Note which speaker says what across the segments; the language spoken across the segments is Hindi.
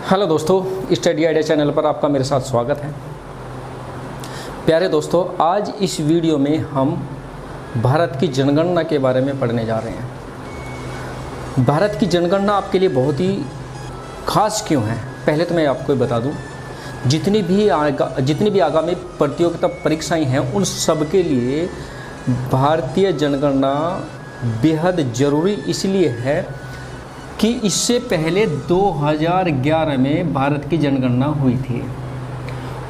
Speaker 1: हेलो दोस्तों, स्टडी आइडिया चैनल पर आपका मेरे साथ स्वागत है। प्यारे दोस्तों, आज इस वीडियो में हम भारत की जनगणना के बारे में पढ़ने जा रहे हैं। भारत की जनगणना आपके लिए बहुत ही खास क्यों है, पहले तो मैं आपको बता दूं, जितनी भी आगामी प्रतियोगिता परीक्षाएं हैं उन सब के लिए भारतीय जनगणना बेहद ज़रूरी इसलिए है कि इससे पहले 2011 में भारत की जनगणना हुई थी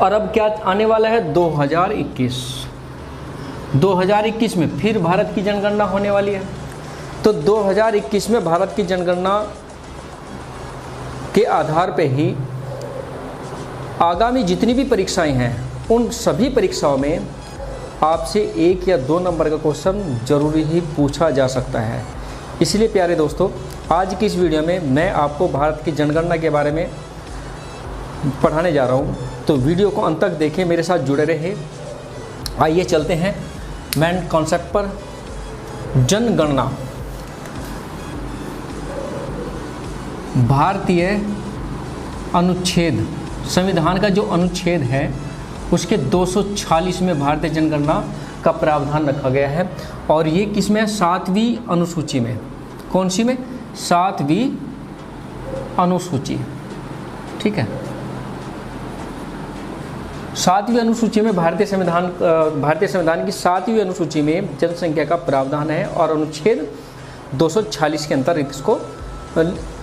Speaker 1: और अब क्या आने वाला है 2021 में फिर भारत की जनगणना होने वाली है। तो 2021 में भारत की जनगणना के आधार पे ही आगामी जितनी भी परीक्षाएं हैं उन सभी परीक्षाओं में आपसे 1 या 2 नंबर का क्वेश्चन जरूरी ही पूछा जा सकता है। इसलिए प्यारे दोस्तों, आज की इस वीडियो में मैं आपको भारत की जनगणना के बारे में पढ़ाने जा रहा हूँ, तो वीडियो को अंत तक देखें, मेरे साथ जुड़े रहे। आइए चलते हैं मेन कॉन्सेप्ट पर। जनगणना भारतीय अनुच्छेद, संविधान का जो अनुच्छेद है उसके 246 में भारतीय जनगणना का प्रावधान रखा गया है और ये किसमें, 7वीं अनुसूची में। कौन सी में? 7वीं अनुसूची, ठीक है। 7वीं अनुसूची में भारतीय संविधान की 7वीं अनुसूची में जनसंख्या का प्रावधान है और अनुच्छेद 246 के अंतर्गत इसको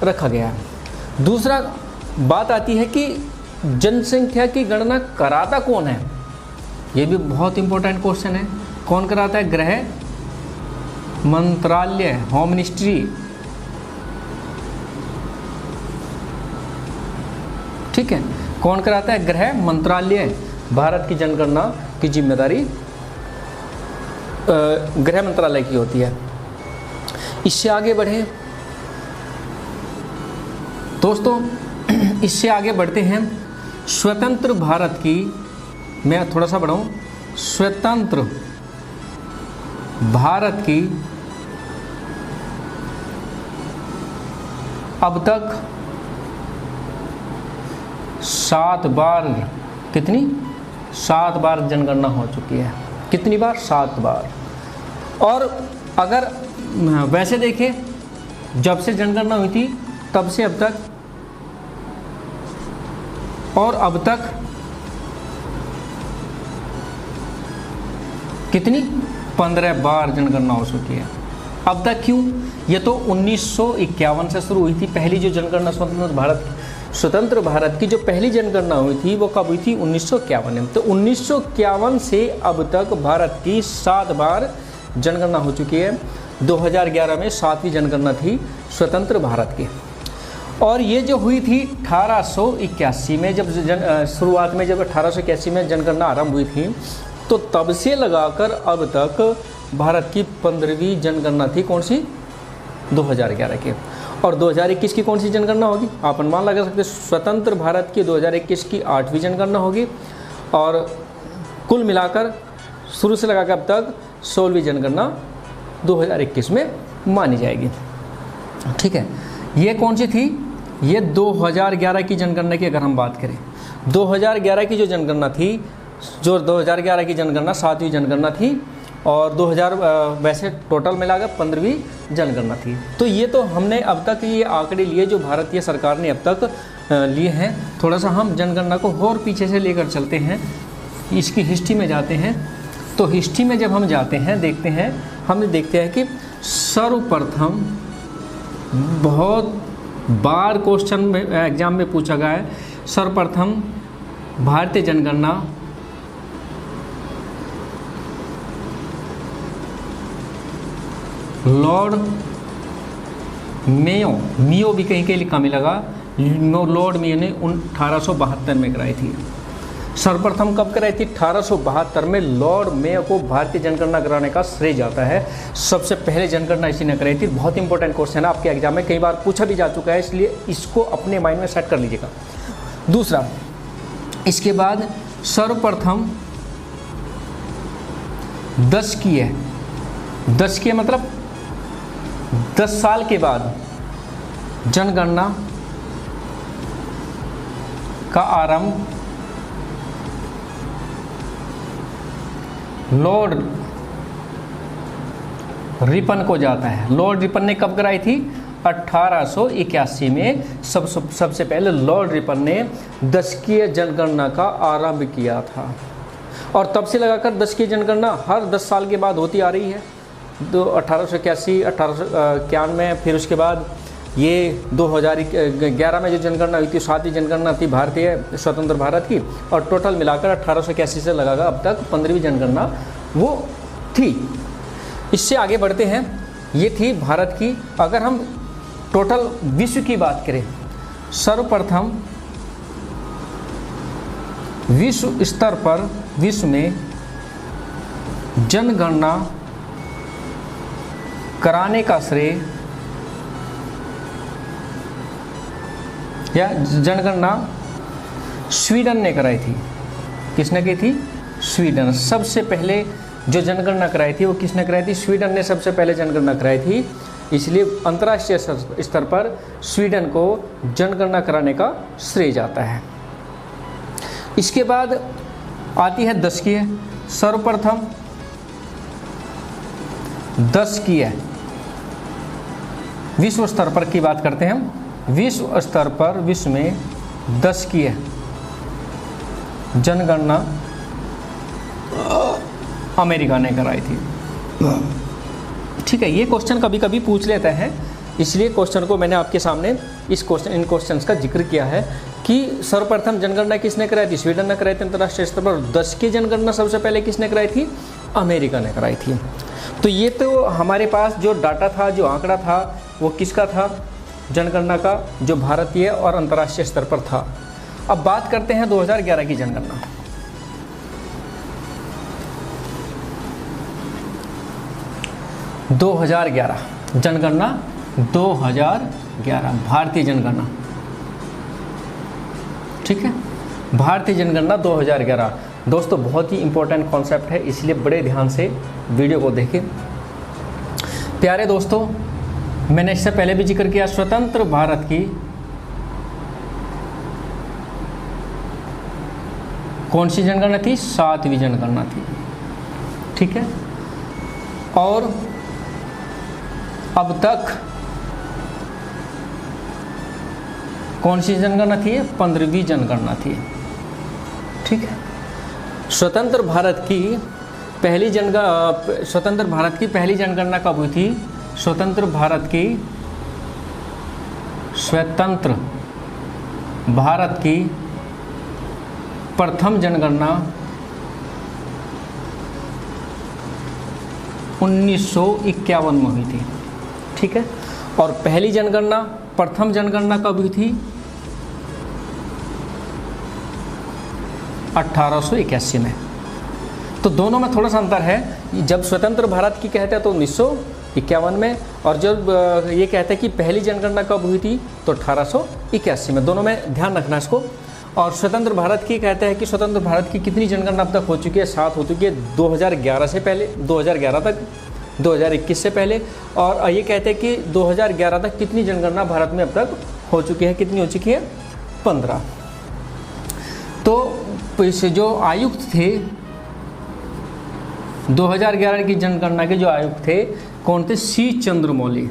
Speaker 1: रखा गया है। दूसरा बात आती है कि जनसंख्या की गणना कराता कौन है। ये भी बहुत इंपॉर्टेंट क्वेश्चन है। कौन कराता है? गृह मंत्रालय, होम मिनिस्ट्री, ठीक है। कौन कराता है? गृह मंत्रालय। भारत की जनगणना की जिम्मेदारी गृह मंत्रालय की होती है। इससे आगे बढ़े दोस्तों, इससे आगे बढ़ते हैं। स्वतंत्र भारत की, मैं थोड़ा सा बढ़ाऊं, स्वतंत्र भारत की अब तक 7 बार, कितनी? 7 बार जनगणना हो चुकी है। कितनी बार? 7 बार। और अगर वैसे देखें, जब से जनगणना हुई थी तब से अब तक, और अब तक कितनी? 15 बार जनगणना हो चुकी है। अब तक क्यों? ये तो 1951 से शुरू हुई थी पहली जो जनगणना स्वतंत्र भारत की जो पहली जनगणना हुई थी वो कब हुई थी? 1951 में। तो 1951 से अब तक भारत की 7 बार जनगणना हो चुकी है। 2011 में 7वीं जनगणना थी स्वतंत्र भारत की। और ये जो हुई थी 1881 में, जब शुरुआत में जब 1881 में जनगणना आरंभ हुई थी, तो तब से लगाकर अब तक भारत की 15वीं जनगणना थी। कौन सी? 2011 की। और 2021 की कौन सी जनगणना होगी? आप अनुमान लगा सकते हैं। स्वतंत्र भारत की 2021 की 8वीं जनगणना होगी और कुल मिलाकर शुरू से लगाकर अब तक 16वीं जनगणना 2021 में मानी जाएगी, ठीक है। ये कौन सी थी? ये 2011 की जनगणना की अगर हम बात करें, 2011 की जो जनगणना थी, जो 2011 की जनगणना 7वीं जनगणना थी और 2000 वैसे टोटल मिलाकर 15वीं जनगणना थी। तो ये तो हमने अब तक ये आंकड़े लिए जो भारतीय सरकार ने अब तक लिए हैं। थोड़ा सा हम जनगणना को और पीछे से लेकर चलते हैं, इसकी हिस्ट्री में जाते हैं। तो हिस्ट्री में जब हम जाते हैं, हम देखते हैं कि सर्वप्रथम, बहुत बार क्वेश्चन में एग्जाम में पूछा गया है, सर्वप्रथम भारतीय जनगणना लॉर्ड मेयो भी कहीं लिखा मिलेगा, लॉर्ड मेयो ने 1872 में कराई थी। सर्वप्रथम कब कराई थी? 1872 में लॉर्ड मेयो को भारतीय जनगणना कराने का श्रेय जाता है। सबसे पहले जनगणना इसी ने कराई थी। बहुत इंपॉर्टेंट क्वेश्चन है, आपके एग्जाम में कई बार पूछा भी जा चुका है, इसलिए इसको अपने माइंड में सेट कर लीजिएगा। दूसरा, इसके बाद सर्वप्रथम 10 की है। 10 की मतलब 10 साल के बाद जनगणना का आरंभ लॉर्ड रिपन को जाता है। लॉर्ड रिपन ने कब कराई थी? 1881 में सबसे पहले लॉर्ड रिपन ने दशकीय जनगणना का आरंभ किया था और तब से लगाकर दशकीय जनगणना हर 10 साल के बाद होती आ रही है। 1881, 1891, फिर उसके बाद ये 2011 में जो जनगणना हुई थी, 7वीं जनगणना थी भारतीय स्वतंत्र भारत की, और टोटल मिलाकर 1881 से लगाकर अब तक 15वीं जनगणना वो थी। इससे आगे बढ़ते हैं, ये थी भारत की। अगर हम टोटल विश्व की बात करें, सर्वप्रथम विश्व स्तर पर विश्व में जनगणना कराने का श्रेय या जनगणना स्वीडन ने कराई थी। किसने की थी? स्वीडन। सबसे पहले जो जनगणना कराई थी वो किसने कराई थी? स्वीडन ने सबसे पहले जनगणना कराई थी। इसलिए अंतर्राष्ट्रीय स्तर पर स्वीडन को जनगणना कराने का श्रेय जाता है। इसके बाद आती है दशकीय। सर्वप्रथम दशकीय विश्व स्तर पर की बात करते हैं हम। विश्व स्तर पर विश्व में दशकीय जनगणना अमेरिका ने कराई थी। ठीक है, ये क्वेश्चन कभी कभी पूछ लेते हैं, इसलिए क्वेश्चन को मैंने आपके सामने इन क्वेश्चंस का जिक्र किया है कि सर्वप्रथम जनगणना किसने कराई थी? स्वीडन ने कराई थी अंतर्राष्ट्रीय स्तर पर। दशकीय जनगणना सबसे पहले किसने कराई थी? अमेरिका ने कराई थी। तो ये तो हमारे पास जो डाटा था, जो आंकड़ा था, वो किसका था? जनगणना का, जो भारतीय और अंतर्राष्ट्रीय स्तर पर था। अब बात करते हैं 2011 की जनगणना। जनगणना 2011 भारतीय जनगणना। ठीक है, भारतीय जनगणना 2011। दोस्तों बहुत ही इंपॉर्टेंट कॉन्सेप्ट है, इसलिए बड़े ध्यान से वीडियो को देखें। प्यारे दोस्तों, मैंने इससे पहले भी जिक्र किया, स्वतंत्र भारत की कौन सी जनगणना थी? 7वीं जनगणना थी। ठीक है, और अब तक कौन सी जनगणना थी? 15वीं जनगणना थी। ठीक है, स्वतंत्र भारत की पहली जनगणना कब हुई थी? स्वतंत्र भारत की प्रथम जनगणना 1951 में हुई थी। ठीक है, और पहली जनगणना, प्रथम जनगणना कब हुई थी? 1881 में। तो दोनों में थोड़ा सा अंतर है। जब स्वतंत्र भारत की कहते हैं तो 1951 में, और जब ये कहते हैं कि पहली जनगणना कब हुई थी तो 1881 में। दोनों में ध्यान रखना इसको। और स्वतंत्र भारत की कहते हैं कि स्वतंत्र भारत की कितनी जनगणना अब तक हो चुकी है? 7 हो चुकी है। 2011 से पहले, 2011 तक, 2021 से पहले। और ये कहते हैं कि 2011 तक कितनी जनगणना भारत में अब तक हो चुकी है? कितनी हो चुकी है? 15। तो इस जो आयुक्त थे 2011 की जनगणना के जो आयुक्त थे, कौन थे? सी चंद्रमौली।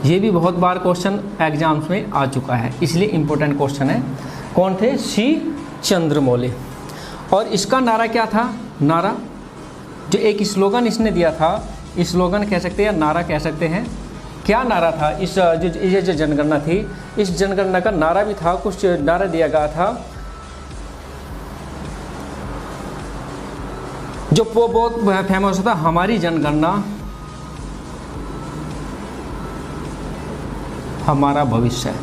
Speaker 1: ये भी बहुत बार क्वेश्चन एग्जाम्स में आ चुका है, इसलिए इम्पोर्टेंट क्वेश्चन है। कौन थे? सी चंद्रमौली। और इसका नारा क्या था? नारा जो एक स्लोगन इसने दिया था, स्लोगन कह सकते हैं या नारा कह सकते हैं। क्या नारा था? इस जो जनगणना थी, इस जनगणना का नारा भी था, कुछ नारा दिया गया था जो बहुत फेमस था, हमारी जनगणना हमारा भविष्य।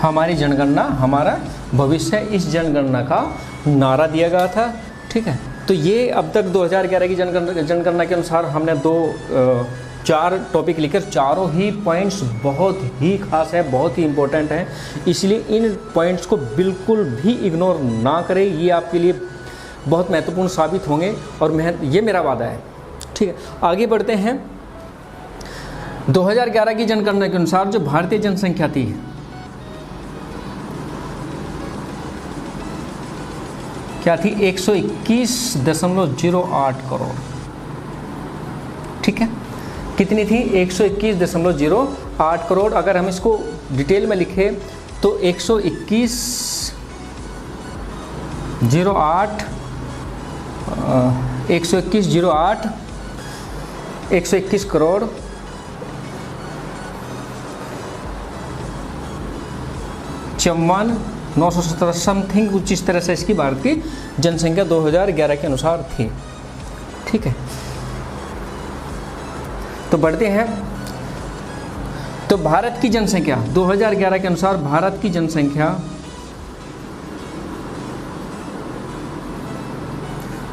Speaker 1: हमारी जनगणना हमारा भविष्य, इस जनगणना का नारा दिया गया था। ठीक है, तो ये अब तक 2011 की जनगणना के अनुसार हमने 4 टॉपिक लिखे। चारों ही पॉइंट्स बहुत ही खास है, बहुत ही इम्पोर्टेंट हैं, इसलिए इन पॉइंट्स को बिल्कुल भी इग्नोर ना करें। ये आपके लिए बहुत महत्वपूर्ण साबित होंगे और ये मेरा वादा है। ठीक है, आगे बढ़ते हैं। 2011 की जनगणना के अनुसार जो भारतीय जनसंख्या थी क्या थी, 121.08 करोड़। ठीक है, कितनी थी, 121.08 करोड़। अगर हम इसको डिटेल में लिखें तो 121 करोड़ 54,917 समथिंग कुछ इस तरह से इसकी भारत की जनसंख्या 2011 के अनुसार थी। ठीक है, तो बढ़ते हैं। तो भारत की जनसंख्या 2011 के अनुसार भारत की जनसंख्या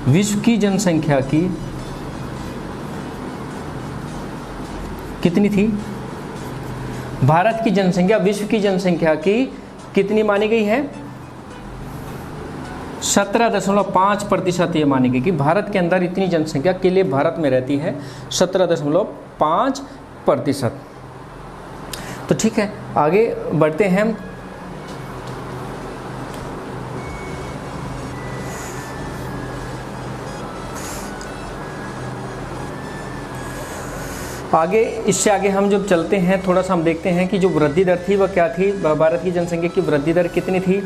Speaker 1: विश्व की जनसंख्या की कितनी थी, भारत की जनसंख्या विश्व की जनसंख्या की कितनी मानी गई है, 17.5% ये मानी गई कि भारत के अंदर इतनी जनसंख्या के लिए भारत में रहती है 17.5%। तो ठीक है, आगे बढ़ते हैं। आगे इससे आगे हम जब चलते हैं थोड़ा सा हम देखते हैं कि जो वृद्धि दर थी वह क्या थी, भारत की जनसंख्या की वृद्धि दर कितनी थी।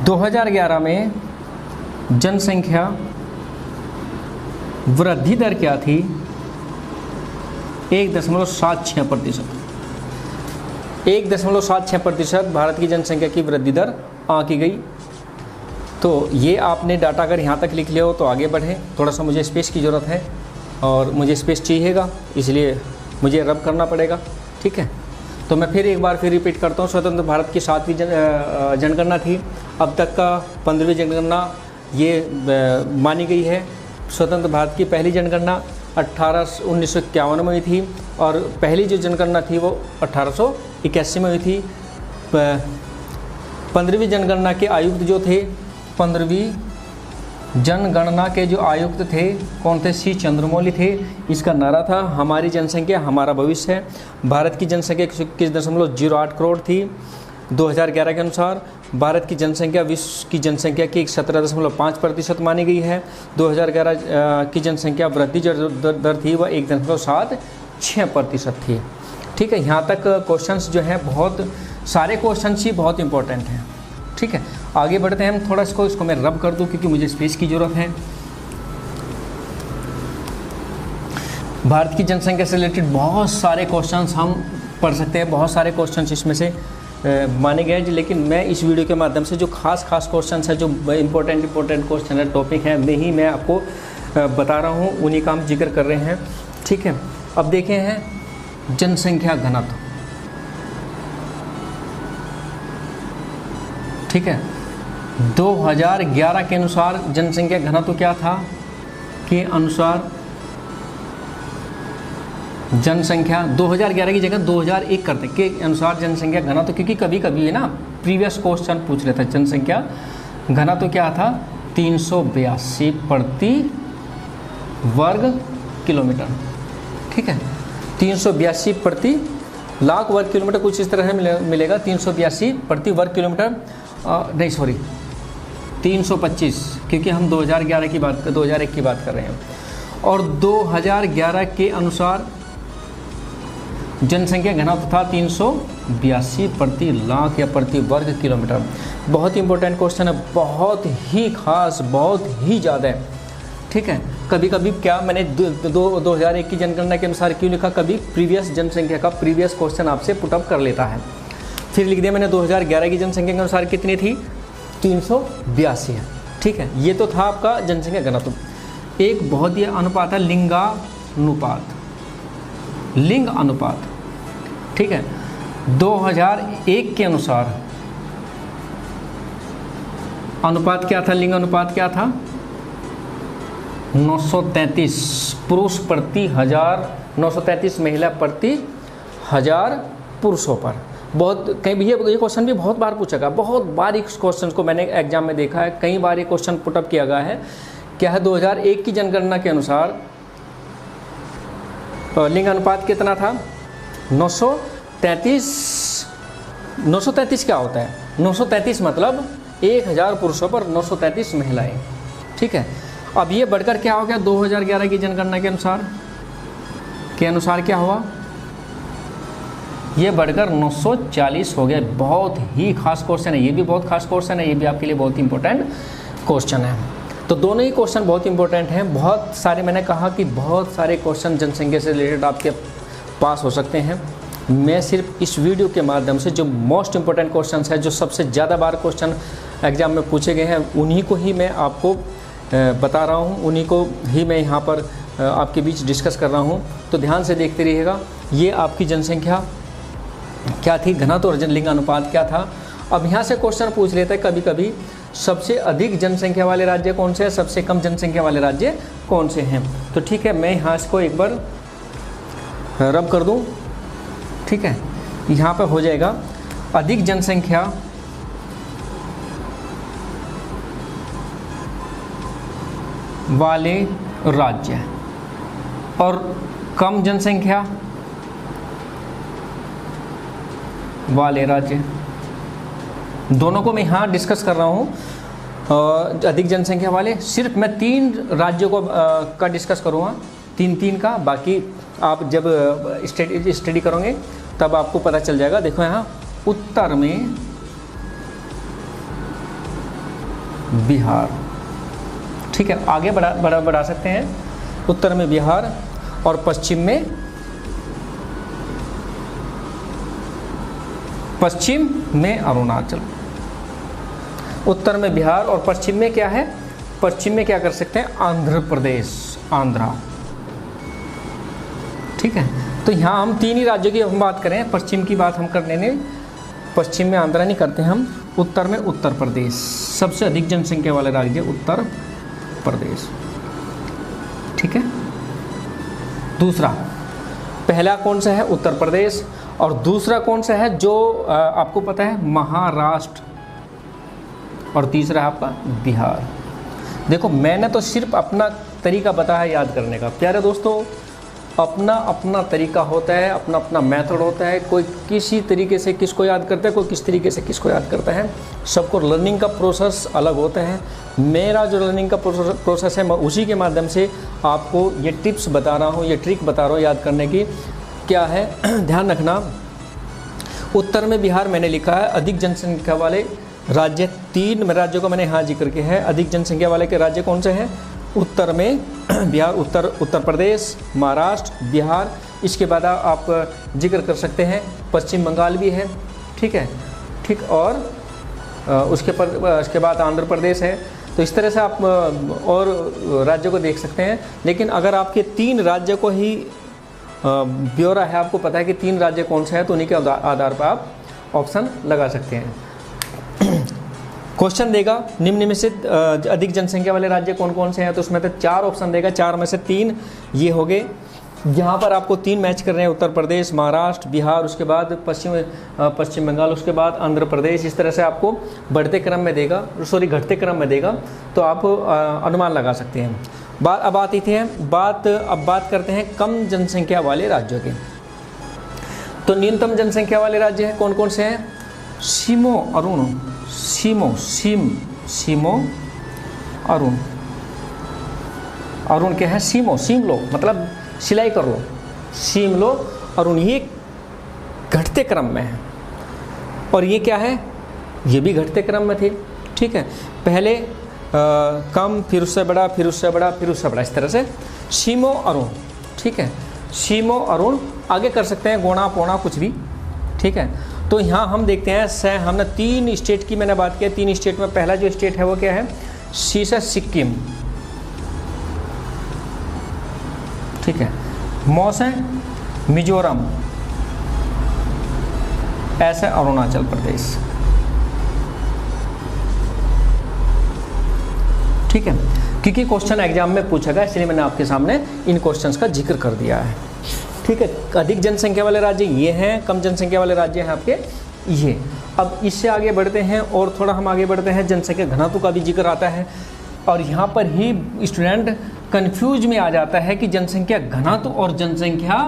Speaker 1: दो 2011 में जनसंख्या वृद्धि दर क्या थी, 1.76%। 1.76% भारत की जनसंख्या की वृद्धि दर आंकी गई। तो ये आपने डाटा अगर यहाँ तक लिख लिया हो तो आगे बढ़ें। थोड़ा सा मुझे स्पेस की ज़रूरत है और मुझे स्पेस चाहिएगा, इसलिए मुझे रब करना पड़ेगा। ठीक है, तो मैं फिर एक बार फिर रिपीट करता हूँ। स्वतंत्र भारत की 7वीं जनगणना थी, अब तक का 15वीं जनगणना ये मानी गई है। स्वतंत्र भारत की पहली जनगणना 1951 में हुई थी और पहली जो जनगणना थी वो 1881 में हुई थी। 15वीं जनगणना के आयुक्त जो थे, 15वीं जनगणना के जो आयुक्त थे कौन थे, सी चंद्रमौली थे। इसका नारा था हमारी जनसंख्या हमारा भविष्य है। भारत की जनसंख्या 121.08 करोड़ थी 2011 के अनुसार। भारत की जनसंख्या विश्व की जनसंख्या की 17.5% मानी गई है। 2011 की जनसंख्या वृद्धि दर थी वह 1.76% थी। ठीक है, यहाँ तक क्वेश्चंस जो हैं बहुत सारे क्वेश्चंस ही बहुत इंपॉर्टेंट हैं। ठीक है, आगे बढ़ते हैं हम। थोड़ा इसको मैं रब कर दूं क्योंकि मुझे स्पेस की ज़रूरत है। भारत की जनसंख्या से रिलेटेड बहुत सारे क्वेश्चंस हम पढ़ सकते हैं, बहुत सारे क्वेश्चंस इसमें से माने गए हैं, लेकिन मैं इस वीडियो के माध्यम से जो खास क्वेश्चंस है, जो इंपॉर्टेंट क्वेश्चन है, टॉपिक है, मैं आपको बता रहा हूँ, उन्हीं का हम जिक्र कर रहे हैं। ठीक है, अब देखें हैं जनसंख्या घनत्व। ठीक है, 2011 के अनुसार जनसंख्या घनत्व क्या था के अनुसार जनसंख्या 2011 की जगह 2001 करते के अनुसार जनसंख्या घनत्व, क्योंकि कभी कभी है ना प्रीवियस क्वेश्चन पूछ रहे थे। जनसंख्या घनत्व क्या था, 382 प्रति वर्ग किलोमीटर। ठीक है, 382 प्रति लाख वर्ग किलोमीटर कुछ इस तरह मिलेगा। 382 प्रति वर्ग किलोमीटर, नहीं सॉरी 325, क्योंकि हम 2011 की बात 2001 की बात कर रहे हैं। और 2011 के अनुसार जनसंख्या घनत्व था 382 प्रति लाख या प्रति वर्ग किलोमीटर। बहुत इंपॉर्टेंट क्वेश्चन है, बहुत ही खास, बहुत ही ज़्यादा है। ठीक है, कभी कभी क्या मैंने 2001 की जनगणना के अनुसार क्यों लिखा, कभी प्रीवियस जनसंख्या का प्रीवियस क्वेश्चन आपसे पुटअप कर लेता है। फिर लिख दिया मैंने 2011 की जनसंख्या के अनुसार कितनी थी, 382 है। ठीक है, ये तो था आपका जनसंख्या घनत्व। एक बहुत ही अनुपात है लिंग अनुपात। ठीक है, 2001 के अनुसार अनुपात क्या था, लिंग अनुपात क्या था, 933 पुरुष प्रति 1000, 933 महिला प्रति 1000 पुरुषों पर। बहुत कई भी ये क्वेश्चन भी बहुत बार पूछा गया, बहुत बार इस क्वेश्चन को मैंने एग्जाम में देखा है, कई बार ये क्वेश्चन पुटअप किया गया है। क्या है, 2001 की जनगणना के अनुसार लिंग अनुपात कितना था? 933। 933 क्या होता है? 933 मतलब 1000 पुरुषों पर 933 महिलाएं। ठीक है, अब ये बढ़कर क्या हो गया 2011 की जनगणना के अनुसार क्या हुआ? ये बढ़कर 940 हो गया। बहुत ही खास क्वेश्चन है, ये भी बहुत खास क्वेश्चन है, ये भी आपके लिए बहुत इंपॉर्टेंट क्वेश्चन है। तो दोनों ही क्वेश्चन बहुत इंपॉर्टेंट हैं। बहुत सारे, मैंने कहा कि बहुत सारे क्वेश्चन जनसंख्या से रिलेटेड आपके पास हो सकते हैं। मैं सिर्फ इस वीडियो के माध्यम से जो मोस्ट इंपॉर्टेंट क्वेश्चन है, जो सबसे ज़्यादा बार क्वेश्चन एग्जाम में पूछे गए हैं, उन्हीं को ही मैं आपको बता रहा हूँ, उन्हीं को ही मैं यहाँ पर आपके बीच डिस्कस कर रहा हूँ। तो ध्यान से देखते रहिएगा। ये आपकी जनसंख्या क्या थी, घनत्व और लिंग अनुपात क्या था। अब यहाँ से क्वेश्चन पूछ लेते हैं कभी कभी, सबसे अधिक जनसंख्या वाले राज्य कौन से हैं, सबसे कम जनसंख्या वाले राज्य कौन से हैं। तो ठीक है, मैं यहाँ इसको एक बार रब कर दूँ। ठीक है, यहाँ पर हो जाएगा अधिक जनसंख्या वाले राज्य और कम जनसंख्या वाले राज्य, दोनों को मैं यहाँ डिस्कस कर रहा हूँ। अधिक जनसंख्या वाले, सिर्फ मैं 3 राज्यों को का डिस्कस करूँगा, 3 का। बाकी आप जब स्टडी करोगे तब आपको पता चल जाएगा। देखो यहाँ उत्तर में बिहार, ठीक है, आगे बढ़ा सकते हैं। उत्तर में बिहार और पश्चिम में अरुणाचल। उत्तर में बिहार और पश्चिम में क्या है, पश्चिम में क्या कर सकते हैं, आंध्र प्रदेश, आंध्रा। ठीक है, तो यहाँ हम 3 ही राज्यों की हम बात करें, पश्चिम की बात हम कर लेने, पश्चिम में आंध्रा नहीं करते हम। उत्तर में उत्तर प्रदेश, सबसे अधिक जनसंख्या वाले राज्य उत्तर प्रदेश। ठीक है, दूसरा, पहला कौन सा है, उत्तर प्रदेश, और दूसरा कौन सा है जो आपको पता है, महाराष्ट्र, और तीसरा है आपका बिहार। देखो मैंने तो सिर्फ अपना तरीका बताया है याद करने का। प्यारे दोस्तों, अपना अपना तरीका होता है, अपना अपना मेथड होता है। कोई किसी तरीके से किसको याद करता है, कोई किस तरीके से किसको याद करता है। सबको लर्निंग का प्रोसेस अलग होता है। मेरा जो लर्निंग का प्रोसेस है, मैं उसी के माध्यम से आपको ये टिप्स बता रहा हूँ, ये ट्रिक बता रहा हूँ याद करने की। क्या है, ध्यान रखना, उत्तर में बिहार मैंने लिखा है, अधिक जनसंख्या वाले राज्य 3 राज्यों का मैंने यहाँ जिक्र किया है। अधिक जनसंख्या वाले के राज्य कौन से हैं, उत्तर में बिहार, उत्तर प्रदेश, महाराष्ट्र, बिहार। इसके बाद आप जिक्र कर सकते हैं पश्चिम बंगाल भी है। ठीक है, ठीक, और उसके बाद आंध्र प्रदेश है। तो इस तरह से आप और राज्यों को देख सकते हैं। लेकिन अगर आपके 3 राज्यों को ही ब्यौरा है, आपको पता है कि 3 राज्य कौन से हैं, तो उन्हीं के आधार पर आप ऑप्शन लगा सकते हैं। क्वेश्चन देगा निम्न में से अधिक जनसंख्या वाले राज्य कौन कौन से हैं, तो उसमें तो 4 ऑप्शन देगा, 4 में से 3 ये हो गए। यहाँ पर आपको 3 मैच कर रहे हैं, उत्तर प्रदेश, महाराष्ट्र, बिहार, उसके बाद पश्चिम बंगाल, उसके बाद आंध्र प्रदेश। इस तरह से आपको बढ़ते क्रम में देगा, घटते क्रम में देगा, तो आप अनुमान लगा सकते हैं। अब बात करते हैं कम जनसंख्या वाले राज्यों के। तो न्यूनतम जनसंख्या वाले राज्य हैं कौन कौन से हैं, सीमो अरुण, अरुण क्या है, सीम लो मतलब सिलाई कर लो, सीम लो अरुण, ये घटते क्रम में है। और ये क्या है, ये भी घटते क्रम में थे। ठीक है, पहले कम, फिर उससे बड़ा, फिर उससे बड़ा, फिर उससे बड़ा, इस तरह से सीमो अरुण। ठीक है, सीमो अरुण, आगे कर सकते हैं गोणा पोणा कुछ भी। ठीक है, तो यहाँ हम देखते हैं, हमने 3 स्टेट की मैंने बात की, 3 स्टेट में पहला जो स्टेट है वो क्या है, सी से सिक्किम। ठीक है, मौ से मिजोरम, ऐसे अरुणाचल प्रदेश। ठीक है, क्योंकि क्वेश्चन एग्जाम में पूछा गया इसलिए मैंने आपके सामने इन क्वेश्चंस का जिक्र कर दिया है। ठीक है, अधिक जनसंख्या वाले राज्य ये हैं, कम जनसंख्या वाले राज्य हैं आपके ये। अब इससे आगे बढ़ते हैं और थोड़ा हम आगे बढ़ते हैं, जनसंख्या घनत्व का भी जिक्र आता है और यहाँ पर ही स्टूडेंट कंफ्यूज में आ जाता है कि जनसंख्या घनत्व और जनसंख्या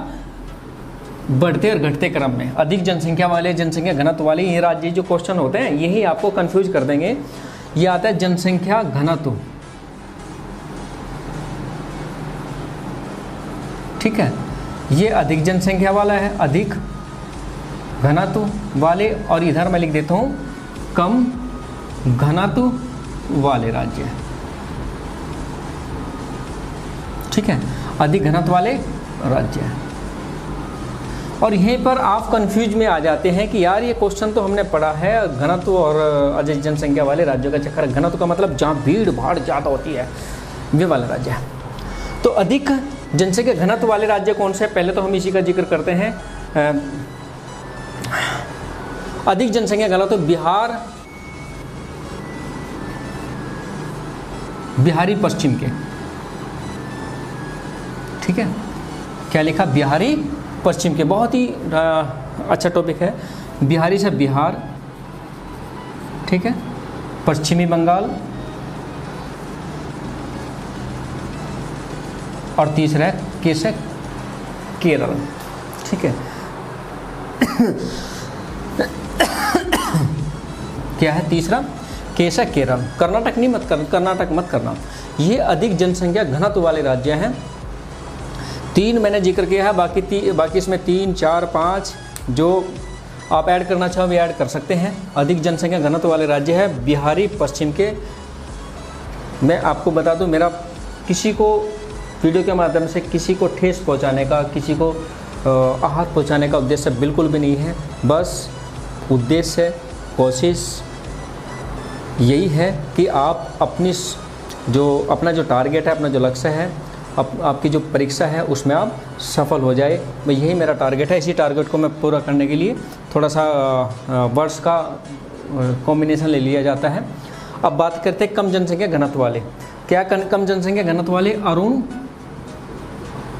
Speaker 1: बढ़ते और घटते क्रम में, अधिक जनसंख्या वाले, जनसंख्या घनत्व वाले ये राज्य जो क्वेश्चन होते हैं यही आपको कंफ्यूज कर देंगे। ये आता है जनसंख्या घनत्व, ठीक है, ये अधिक जनसंख्या वाला है, अधिक घनत्व वाले, और इधर मैं लिख देता हूँ कम घनत्व वाले राज्य, ठीक है, अधिक घनत्व वाले राज्य है। और यहीं पर आप कंफ्यूज में आ जाते हैं कि यार ये क्वेश्चन तो हमने पढ़ा है घनत्व और अधिक जनसंख्या वाले राज्यों का चक्कर। घनत्व का मतलब जहाँ भीड़ भाड़ ज़्यादा होती है वे वाला राज्य है। तो अधिक जनसंख्या घनत्व वाले राज्य कौन से? पहले तो हम इसी का जिक्र करते हैं। अधिक जनसंख्या घनत्व बिहार, बिहारी पश्चिम के, ठीक है, क्या लिखा? बिहारी पश्चिम के। बहुत ही अच्छा टॉपिक है। बिहारी से बिहार, ठीक है, पश्चिमी बंगाल, और तीसरा है के से केरल, ठीक है। क्या है तीसरा? के से केरल। कर्नाटक नहीं मत करना, कर्नाटक मत करना। ये अधिक जनसंख्या घनत्व वाले राज्य हैं। 3 मैंने जिक्र किया है, बाकी इसमें 3, 4, 5 जो आप ऐड करना चाहो वे ऐड कर सकते हैं। अधिक जनसंख्या घनत्व वाले राज्य है बिहारी पश्चिम के। मैं आपको बता दूं, मेरा किसी को वीडियो के माध्यम से किसी को ठेस पहुंचाने का, किसी को आहत पहुंचाने का उद्देश्य बिल्कुल भी नहीं है। बस उद्देश्य, कोशिश यही है कि आप अपना जो टारगेट है, अपना जो लक्ष्य है, आपकी जो परीक्षा है उसमें आप सफल हो जाए। यही मेरा टारगेट है। इसी टारगेट को मैं पूरा करने के लिए थोड़ा सा वर्ड्स का कॉम्बिनेशन ले लिया जाता है। अब बात करते हैं कम जनसंख्या घनत्व वाले। क्या कम जनसंख्या घनत्व वाले? अरुण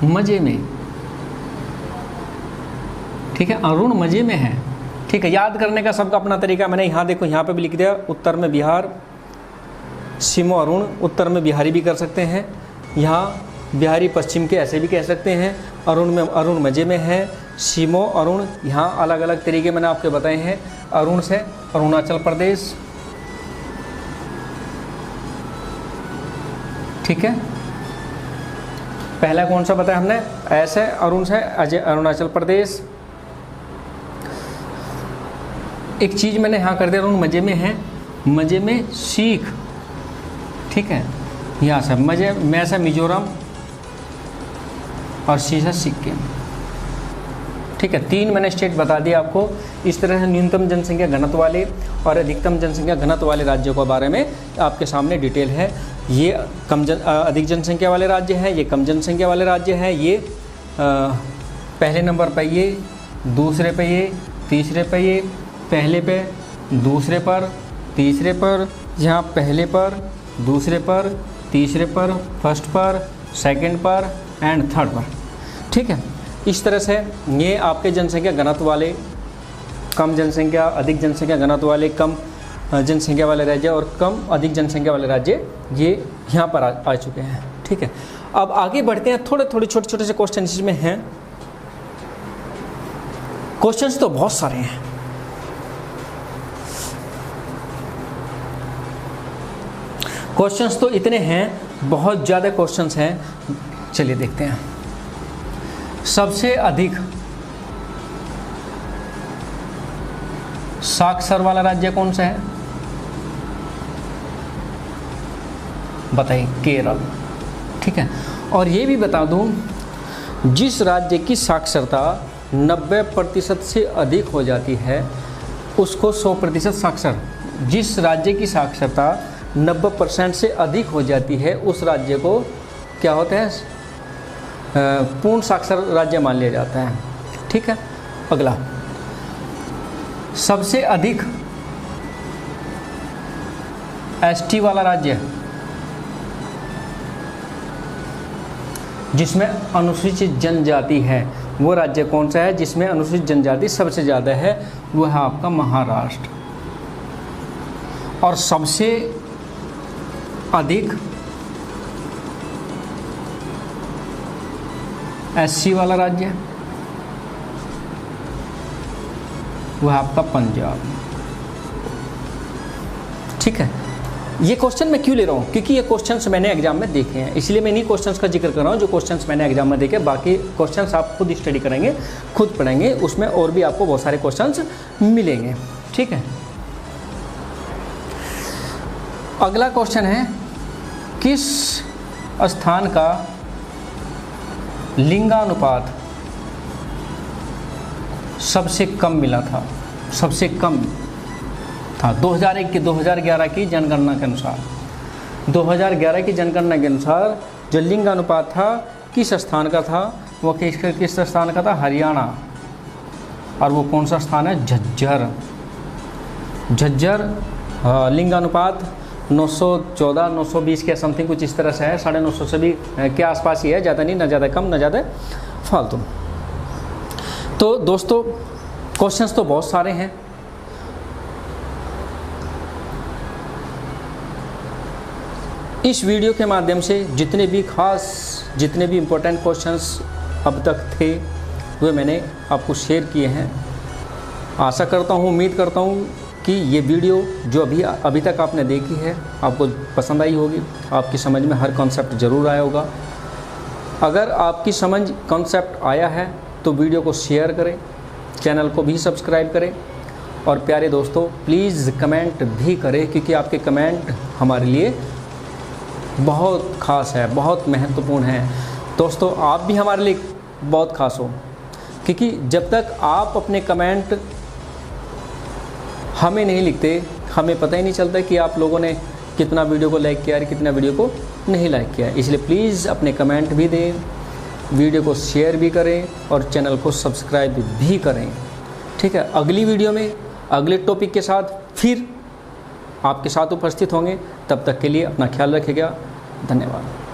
Speaker 1: मजे में, ठीक है, अरुण मजे में है, ठीक है। याद करने का सबका अपना तरीका। मैंने यहाँ देखो, यहाँ पे भी लिख दिया, उत्तर में बिहार, सीमो अरुण, उत्तर में बिहारी भी कर सकते हैं। यहाँ बिहारी पश्चिम के ऐसे भी कह सकते हैं। अरुण मजे में है, सीमो अरुण, यहाँ अलग अलग तरीके मैंने आपके बताए हैं। अरुण से अरुणाचल प्रदेश, ठीक है। पहला कौन सा बताया हमने? ऐसे अरुण से अरुणाचल प्रदेश। एक चीज़ मैंने यहाँ कर दिया, अरुण मजे में है, मजे में सीख, ठीक है। यहाँ से मजे में से मिजोरम और सी से सिक्किम, ठीक है। 3 मैंने स्टेट बता दिया आपको। इस तरह से न्यूनतम जनसंख्या घनत्व वाले और अधिकतम जनसंख्या घनत्व वाले राज्यों के बारे में आपके सामने डिटेल है। ये अधिक जनसंख्या वाले राज्य हैं, ये कम जनसंख्या वाले राज्य हैं। ये पहले नंबर पर ये, दूसरे पे ये, तीसरे पे ये, पहले पे, दूसरे पर, तीसरे पर, यहाँ पहले पर, दूसरे पर, तीसरे पर, फर्स्ट पर, सेकंड पर एंड थर्ड पर, ठीक है। इस तरह से ये आपके जनसंख्या घनत्व वाले, कम जनसंख्या, अधिक जनसंख्या घनत्व वाले, कम जनसंख्या वाले राज्य और कम अधिक जनसंख्या वाले राज्य ये यहाँ पर आ चुके हैं, ठीक है। अब आगे बढ़ते हैं। थोड़े छोटे छोटे से क्वेश्चन इसमें हैं। क्वेश्चंस तो बहुत सारे हैं। क्वेश्चंस तो इतने हैं, बहुत ज़्यादा क्वेश्चंस हैं। चलिए देखते हैं। सबसे अधिक साक्षर वाला राज्य कौन सा है? बताइए। केरल, ठीक है। और ये भी बता दूं, जिस राज्य की साक्षरता 90% से अधिक हो जाती है उसको 100% साक्षर। जिस राज्य की साक्षरता 90% से अधिक हो जाती है उस राज्य को क्या होता है? पूर्ण साक्षर राज्य मान लिया जाता है, ठीक है। अगला, सबसे अधिक एसटी वाला राज्य, जिसमें अनुसूचित जनजाति है, वो राज्य कौन सा है जिसमें अनुसूचित जनजाति सबसे ज़्यादा है? वो है आपका महाराष्ट्र। और सबसे अधिक SC वाला राज्य वो है आपका पंजाब। ठीक है, ये क्वेश्चन मैं क्यों ले रहा हूँ? क्योंकि ये क्वेश्चंस मैंने एग्जाम में देखे हैं, इसलिए मैं इन्हीं क्वेश्चंस का जिक्र कर रहा हूँ जो क्वेश्चंस मैंने एग्जाम में देखे। बाकी क्वेश्चंस आप खुद स्टडी करेंगे, खुद पढ़ेंगे, उसमें और भी आपको बहुत सारे क्वेश्चंस मिलेंगे। ठीक है, अगला क्वेश्चन है, किस स्थान का लिंगानुपात सबसे कम मिला था? सबसे कम था 2001 की 2011 की जनगणना के अनुसार। 2011 की जनगणना के अनुसार जो लिंगानुपात था किस स्थान का था? वो किस स्थान का था? हरियाणा। और वो कौन सा स्थान है? झज्जर। झज्जर लिंगानुपात 914 920 के समथिंग कुछ इस तरह से है, 950 से भी के आसपास ही है, ज़्यादा नहीं, ना ज़्यादा कम ना ज़्यादा फालतू। तो दोस्तों क्वेश्चंस तो बहुत सारे हैं, इस वीडियो के माध्यम से जितने भी इम्पोर्टेंट क्वेश्चंस अब तक थे वे मैंने आपको शेयर किए हैं। आशा करता हूँ, उम्मीद करता हूँ कि ये वीडियो जो अभी तक आपने देखी है आपको पसंद आई होगी, आपकी समझ में हर कॉन्सेप्ट ज़रूर आया होगा। अगर आपकी समझ कॉन्सेप्ट आया है तो वीडियो को शेयर करें, चैनल को भी सब्सक्राइब करें, और प्यारे दोस्तों प्लीज़ कमेंट भी करें, क्योंकि आपके कमेंट हमारे लिए बहुत ख़ास है, बहुत महत्वपूर्ण है। दोस्तों आप भी हमारे लिए बहुत ख़ास हो, क्योंकि जब तक आप अपने कमेंट हमें नहीं लिखते, हमें पता ही नहीं चलता कि आप लोगों ने कितना वीडियो को लाइक किया है, कितना वीडियो को नहीं लाइक किया है। इसलिए प्लीज़ अपने कमेंट भी दें, वीडियो को शेयर भी करें और चैनल को सब्सक्राइब भी करें। ठीक है, अगली वीडियो में अगले टॉपिक के साथ फिर आपके साथ उपस्थित होंगे। तब तक के लिए अपना ख्याल रखिएगा। धन्यवाद।